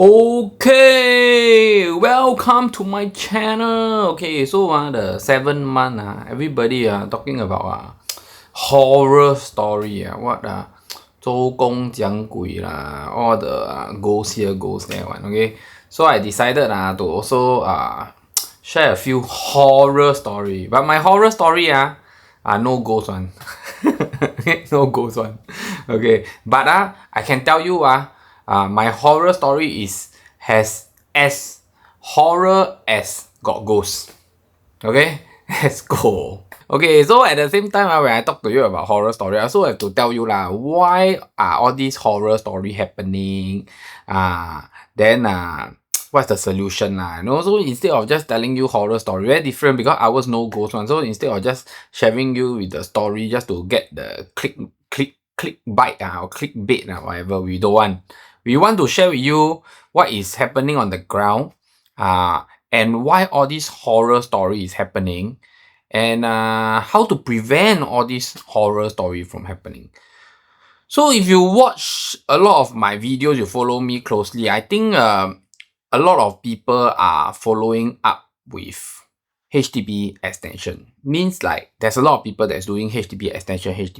Okay, welcome to my channel. Okay, so the 7th month, everybody talking about horror story, what 周公讲鬼 lah, all the ghost here, ghost there one. Okay, so I decided to also share a few horror story, but my horror story no ghost one. No ghost one. Okay, but I can tell you my horror story has as horror as got ghosts. Okay, let's go. Okay, so at the same time when I talk to you about horror story, I also have to tell you why are all these horror story happening. Then what's the solution you know? So instead of just telling you horror story, very different because ours no ghost one. So instead of just sharing you with the story just to get the click bite or clickbait whatever, we don't want. We want to share with you what is happening on the ground, and why all these horror story is happening, and how to prevent all these horror story from happening. So if you watch a lot of my videos, you follow me closely, I think a lot of people are following up with HDB extension. Means like there's a lot of people that's doing HDB extension. It's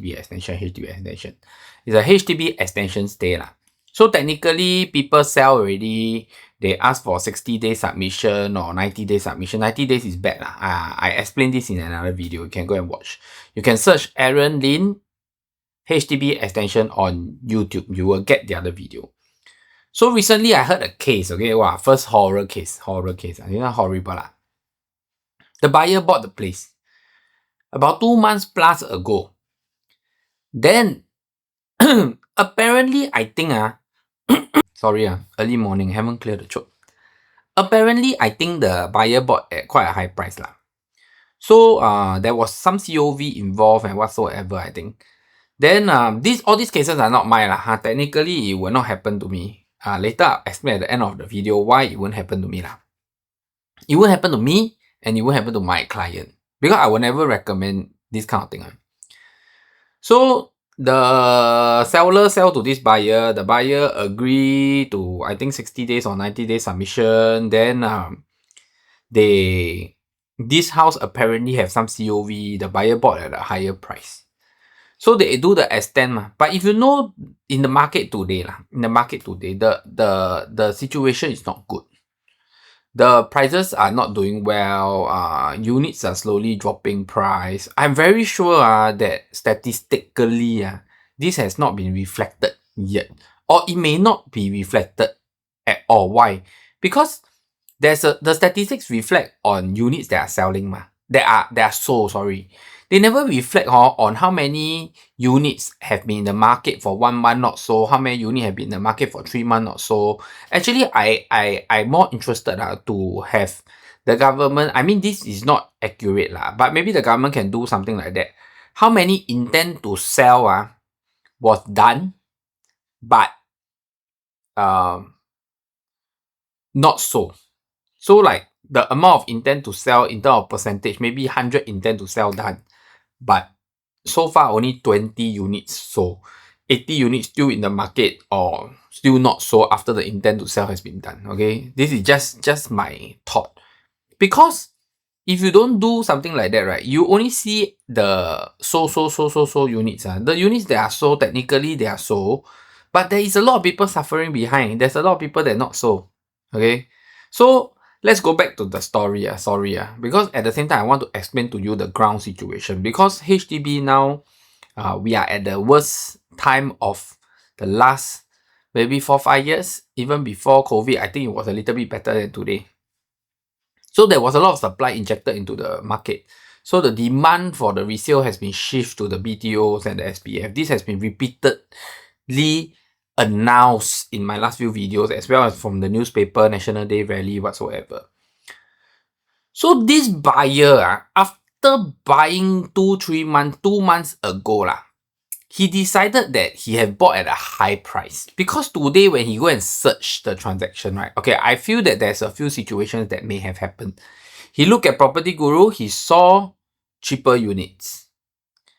a HDB extension stay lah. So technically people sell already, they ask for 60-day submission or 90-day submission. 90 days is bad lah. I explained this in another video. You can go and watch. You can search Aaron Lin HDB extension on YouTube. You will get the other video. So recently I heard a case, okay, wow, first horror case. You know, horrible lah. The buyer bought the place about 2 months plus ago. Then apparently I think sorry early morning, haven't cleared the throat. Apparently I think the buyer bought at quite a high price lah. So there was some COV involved and whatsoever, I think. Then all these cases are not mine lah. Technically it will not happen to me. Later I'll explain at the end of the video why it won't happen to me lah. It won't happen to me and it won't happen to my client because I will never recommend this kind of thing. So the seller sell to this buyer. The buyer agree to I think 60 days or 90 days submission. Then this house apparently have some COV. The buyer bought at a higher price. So they do the extend. But if you know in the market today, the situation is not good. The prices are not doing well. Units are slowly dropping price. I'm very sure that statistically this has not been reflected yet. Or it may not be reflected at all. Why? Because the statistics reflect on units that are selling. That are sold, sorry. They never reflect on how many units have been in the market for 1 month not so, how many units have been in the market for 3 months not so. Actually, I'm more interested to have the government, I mean this is not accurate but maybe the government can do something like that. How many intent to sell was done but not so. So like the amount of intent to sell in terms of percentage, maybe 100 intent to sell done, but so far only 20 units sold. 80 units still in the market or still not sold after the intent to sell has been done. Okay, this is just my thought. Because if you don't do something like that, right, you only see the sold units. The units that are sold, technically they are sold, but there is a lot of people suffering behind. There's a lot of people that are not sold. Okay, so let's go back to the story. Because at the same time I want to explain to you the ground situation. Because HDB now, we are at the worst time of the last maybe 4-5 years. Even before COVID, I think it was a little bit better than today. So there was a lot of supply injected into the market. So the demand for the resale has been shifted to the BTOs and the SPF. This has been repeatedly announced in my last few videos, as well as from the newspaper, National Day Rally, whatsoever. So this buyer, after buying 2 months ago, he decided that he had bought at a high price. Because today when he go and search the transaction, right? Okay, I feel that there's a few situations that may have happened. He looked at Property Guru, he saw cheaper units.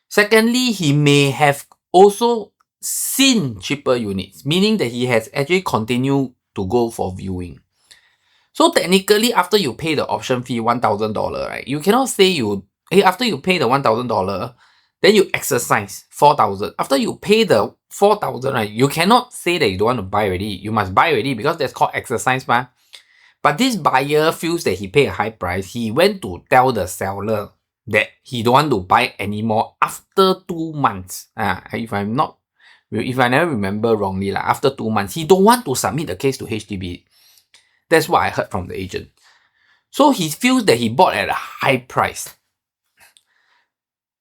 Secondly, he may have also seen cheaper units, meaning that he has actually continued to go for viewing. So technically, after you pay the option fee $1,000, right? You cannot say after you pay the $1,000, then you exercise 4,000. After you pay the 4,000, right? You cannot say that you don't want to buy already. You must buy already because that's called exercise, ma. But this buyer feels that he paid a high price. He went to tell the seller that he don't want to buy anymore after 2 months. If I never remember wrongly, after 2 months, he don't want to submit the case to HDB. That's what I heard from the agent. So he feels that he bought at a high price.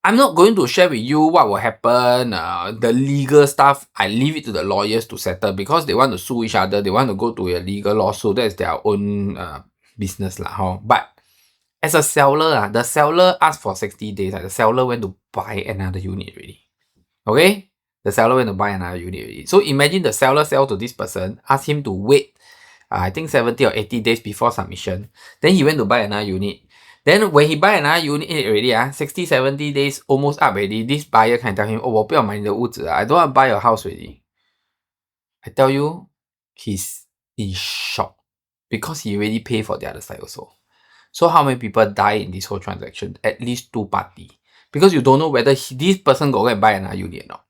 I'm not going to share with you what will happen. The legal stuff, I leave it to the lawyers to settle because they want to sue each other. They want to go to a legal lawsuit. That's their own business. But as a seller, the seller asked for 60 days. The seller went to buy another unit already. Okay? The seller went to buy another unit already. So imagine the seller sell to this person, ask him to wait, I think 70 or 80 days before submission. Then he went to buy another unit. Then when he buy another unit already, 60, 70 days almost up already, this buyer can tell him, oh, 我不要买你的屋子, I don't want to buy your house already. I tell you, he's in shock because he already paid for the other side also. So how many people die in this whole transaction? At least 2 parties. Because you don't know whether this person go and buy another unit or not.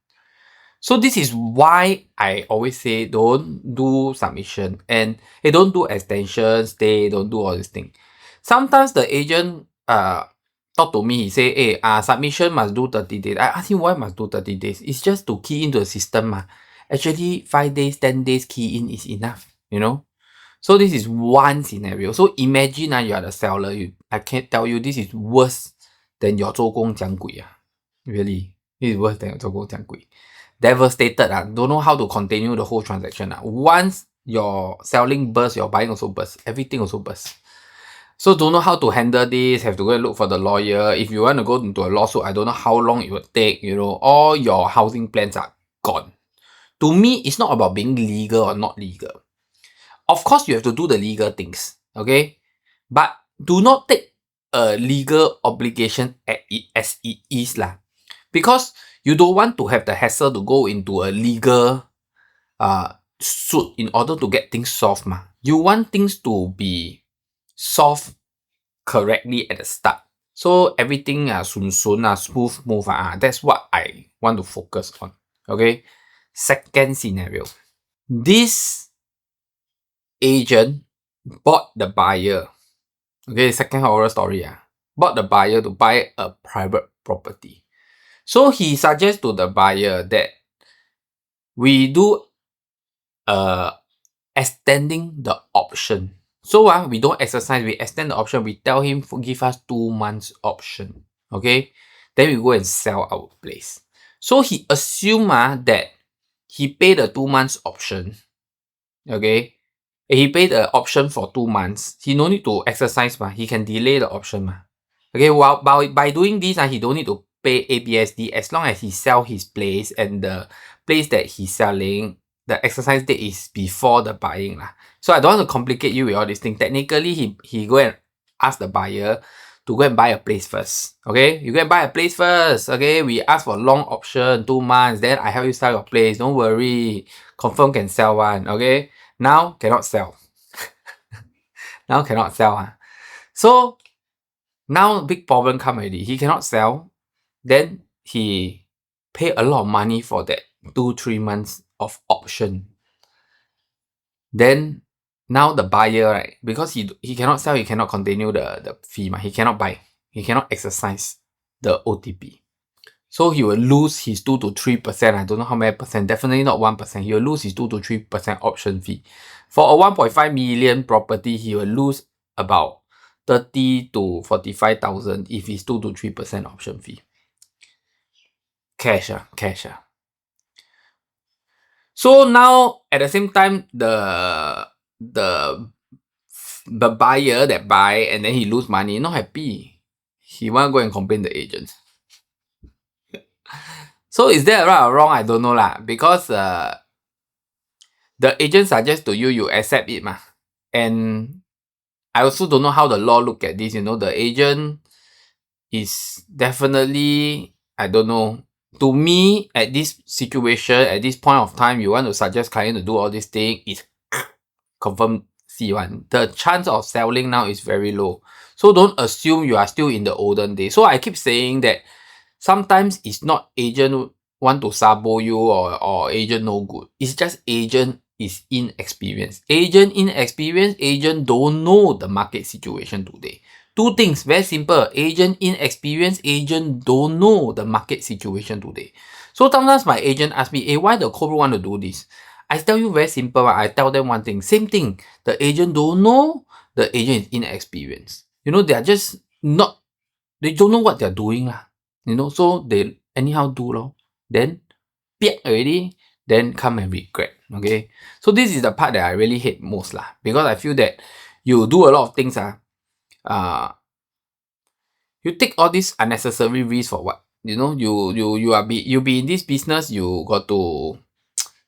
So this is why I always say don't do submission and don't do extensions, don't do all these things. Sometimes the agent talk to me, he say, submission must do 30 days. I ask him why must do 30 days. It's just to key into the system. Actually, 5 days, 10 days key in is enough, So this is one scenario. So imagine you are the seller. I can't tell you this is worse than your 周公讲鬼. Really, this is worse than your 周公讲鬼. Devastated, don't know how to continue the whole transaction. Once your selling burst, your buying also burst. Everything also burst. So don't know how to handle this, have to go and look for the lawyer. If you want to go into a lawsuit, I don't know how long it will take, all your housing plans are gone. To me, it's not about being legal or not legal. Of course, you have to do the legal things, okay? But do not take a legal obligation as it is. Because you don't want to have the hassle to go into a legal suit in order to get things solved. You want things to be solved correctly at the start. So everything smooth move. That's what I want to focus on. Okay. Second scenario. This agent bought the buyer. Okay, second horror story. Bought the buyer to buy a private property. So he suggests to the buyer that we do extending the option. So we don't exercise, we extend the option. We tell him give us 2 months option. Okay, then we go and sell our place. So he assumed that he paid the 2 months option. Okay, he paid the option for 2 months. He no need to exercise. He can delay the option. Okay, well, by doing this, he don't need to pay ABSD as long as he sell his place and the place that he's selling, the exercise date is before the buying. So I don't want to complicate you with all these things. Technically, he go and ask the buyer to go and buy a place first. Okay, you go and buy a place first. Okay, we ask for long option, 2 months. Then I help you sell your place. Don't worry, confirm can sell one. Okay, now cannot sell. Now cannot sell. So now big problem come already. He cannot sell. Then he pay a lot of money for that 2-3 months of option. Then now the buyer, right, because he cannot sell, he cannot continue the fee. He cannot buy. He cannot exercise the OTP. So he will lose his 2 to 3%. I don't know how many percent. Definitely not 1%. He will lose his 2 to 3% option fee. For a 1.5 million property, he will lose about 30 to 45,000 if it's 2 to 3% option fee. Cash. So now at the same time, the buyer that buy and then he lose money, not happy. He want to go and complain the agent. So is that right or wrong? I don't know because the agent suggests to you, you accept it and I also don't know how the law look at this. The agent is definitely, I don't know. To me, at this situation, at this point of time, you want to suggest client to do all these things, confirm see one. The chance of selling now is very low. So don't assume you are still in the olden days. So I keep saying that sometimes it's not agent want to sabo you or agent no good. It's just agent is inexperienced. Agent inexperienced, agent don't know the market situation today. Two things, very simple. Agent inexperienced, agent don't know the market situation today. So sometimes my agent ask me, why the corporate want to do this? I tell you very simple. I tell them one thing. Same thing. The agent don't know. The agent is inexperienced. They are just not. They don't know what they're doing lah. So they anyhow do lor. Then, already. Then come and regret. Okay. So this is the part that I really hate most lah. Because I feel that you do a lot of things you take all this unnecessary risk for what? You be in this business. You got to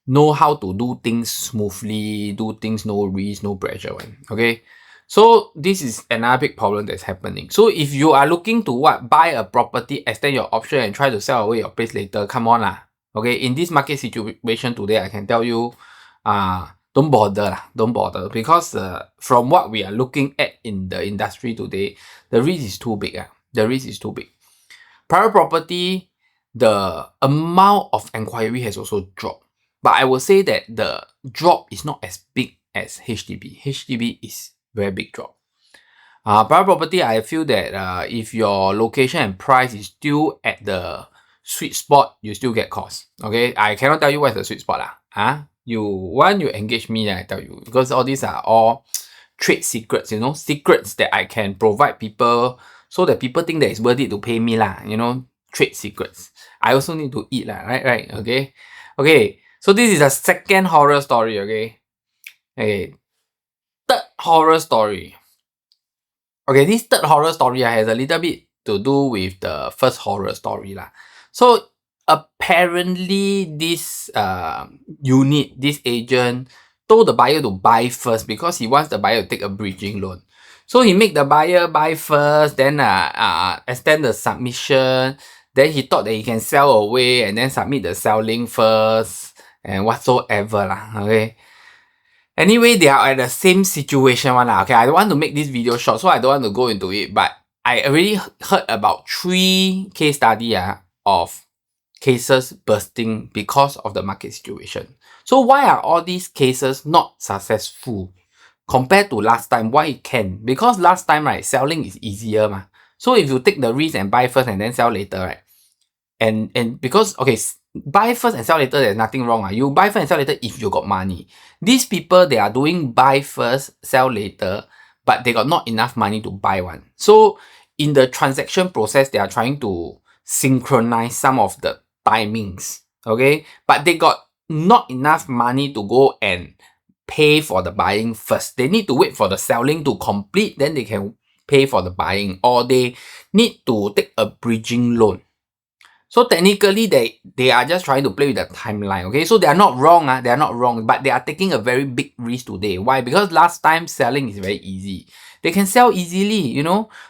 know how to do things smoothly, do things no risk, no pressure one. Okay. So this is another big problem that's happening. So if you are looking to buy a property, extend your option and try to sell away your place later, come on lah. Okay, in this market situation today, I can tell you, don't bother lah, don't bother, because from what we are looking at in the industry today, the risk is too big. The risk is too big. Private property, the amount of inquiry has also dropped. But I will say that the drop is not as big as HDB. HDB is very big drop. Private property, I feel that if your location and price is still at the sweet spot, you still get cost. Okay, I cannot tell you what's the sweet spot lah. You engage me, then I tell you, because all these are all trade secrets. Secrets that I can provide people so that people think that it's worth it to pay me lah. Trade secrets. I also need to eat lah. Right. Okay. So this is a second horror story. Okay. Third horror story. Okay, this third horror story has a little bit to do with the first horror story lah. So apparently this unit, this agent told the buyer to buy first because he wants the buyer to take a bridging loan. So he make the buyer buy first, then extend the submission. Then he thought that he can sell away and then submit the selling first and whatsoever lah. Okay. Anyway, they are at the same situation one lah. Okay, I don't want to make this video short, so I don't want to go into it. But I already heard about 3 case study of cases bursting because of the market situation. So why are all these cases not successful compared to last time? Why it can? Because last time, right, selling is easier ma. So if you take the risk and buy first and then sell later, right? And because, okay, buy first and sell later, there's nothing wrong. You buy first and sell later if you got money. These people, they are doing buy first, sell later, but they got not enough money to buy one. So in the transaction process, they are trying to synchronize some of the timings. Okay, but they got not enough money to go and pay for the buying first. They need to wait for the selling to complete, then they can pay for the buying, or they need to take a bridging loan. So technically, they are just trying to play with the timeline. Okay, so they are not wrong. They are not wrong, but they are taking a very big risk today. Why? Because last time selling is very easy. They can sell easily,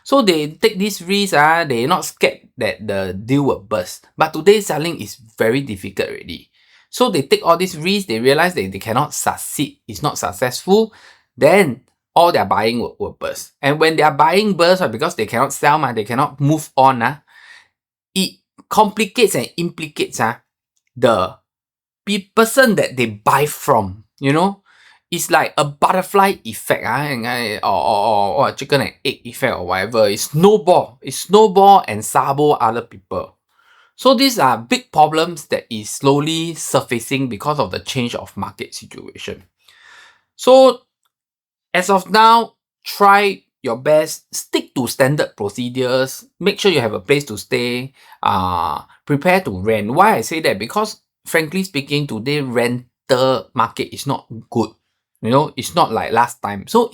So they take this risk. They're not scared that the deal will burst. But today selling is very difficult already. So they take all this risk. They realize that they cannot succeed. It's not successful. Then all their buying will burst. And when their buying burst, because they cannot sell, they cannot move on. It complicates and implicates the person that they buy from. It's like a butterfly effect or a chicken and egg effect or whatever. It's snowball and sabo other people. So these are big problems that is slowly surfacing because of the change of market situation. So as of now, try your best, stick to standard procedures, make sure you have a place to stay, prepare to rent. Why I say that? Because frankly speaking, today rental market is not good. It's not like last time. So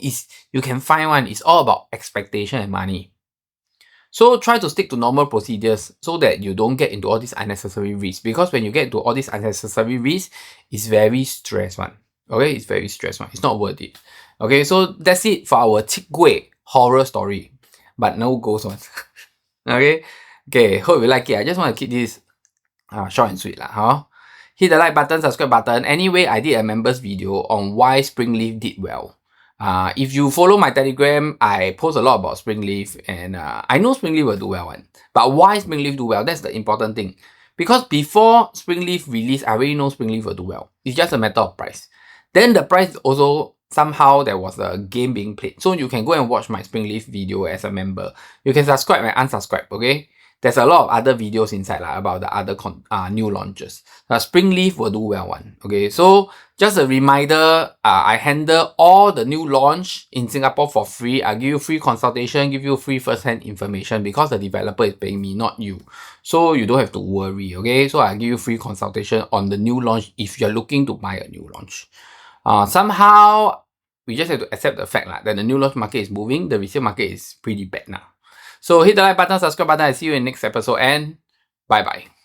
you can find one. It's all about expectation and money. So try to stick to normal procedures so that you don't get into all these unnecessary risks. Because when you get into all these unnecessary risks, it's very stressful. Okay, it's very stressful. It's not worth it. Okay, so that's it for our Qigui horror story, but no ghost one. Okay, hope you like it. I just want to keep this short and sweet lah. hit the like button, subscribe button. Anyway, I did a members video on why Springleaf did well. If you follow my Telegram, I post a lot about Springleaf, and I know Springleaf will do well one. But why Springleaf do well? That's the important thing. Because before Springleaf release, I already know Springleaf will do well. It's just a matter of price. Then the price also, somehow there was a game being played. So you can go and watch my Springleaf video as a member. You can subscribe and unsubscribe, okay? There's a lot of other videos inside about the other new launches. Springleaf will do well one. Okay, so just a reminder, I handle all the new launch in Singapore for free. I give you free consultation, give you free first-hand information because the developer is paying me, not you. So you don't have to worry, okay? So I give you free consultation on the new launch if you're looking to buy a new launch. Somehow, we just have to accept the fact that the new launch market is moving, the resale market is pretty bad now. So hit the like button, subscribe button. I see you in the next episode, and bye bye.